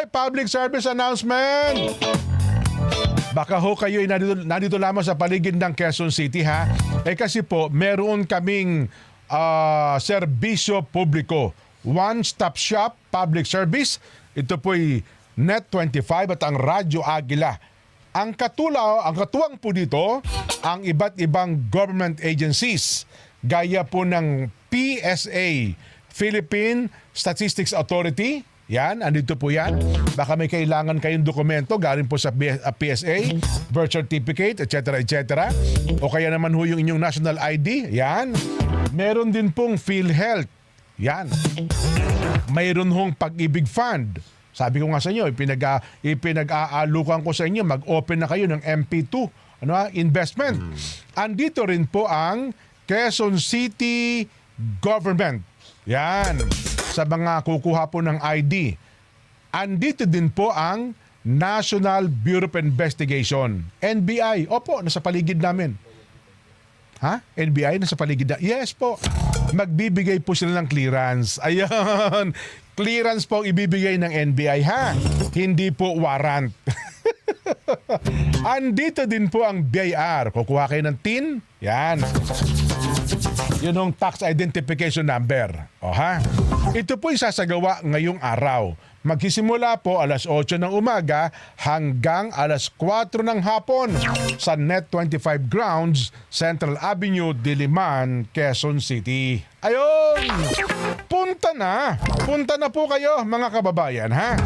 Hoy, public service announcement! Baka ho kayo ay nandito lamang sa paligid ng Quezon City, ha? Kasi po, meron kaming serbisyo publiko. One-stop shop, public service. Ito po'y Net25 at ang Radyo Agila. Ang katuwang po dito, ang iba't ibang government agencies, gaya po ng PSA, Philippine Statistics Authority. Yan, andito po yan. Baka may kailangan kayong dokumento galing po sa PSA, birth certificate, etc. etc. O kaya naman ho yung inyong national ID. Yan. Meron din pong PhilHealth. Yan. Mayroon hong Pag-ibig Fund. Sabi ko nga sa inyo, ipinag-aalukan ko sa inyo, mag-open na kayo ng MP2 investment. Andito rin po ang Quezon City Government. Yan. Sa mga kukuha po ng ID. Andito din po ang National Bureau of Investigation. NBI. Opo, nasa paligid namin. Ha? NBI, nasa paligid na. Yes po. Magbibigay po sila ng clearance. Ayan. Clearance po ang ibibigay ng NBI, ha? Hindi po warrant. Andito din po ang BIR. Kukuha kayo ng TIN. Yan. Yun ang tax identification number. O ha? Ito po'y sasagawa ngayong araw. Magsisimula po alas 8 ng umaga hanggang alas 4 ng hapon sa Net25 Grounds, Central Avenue, Diliman, Quezon City. Ayun! Punta na! Punta na po kayo mga kababayan, ha?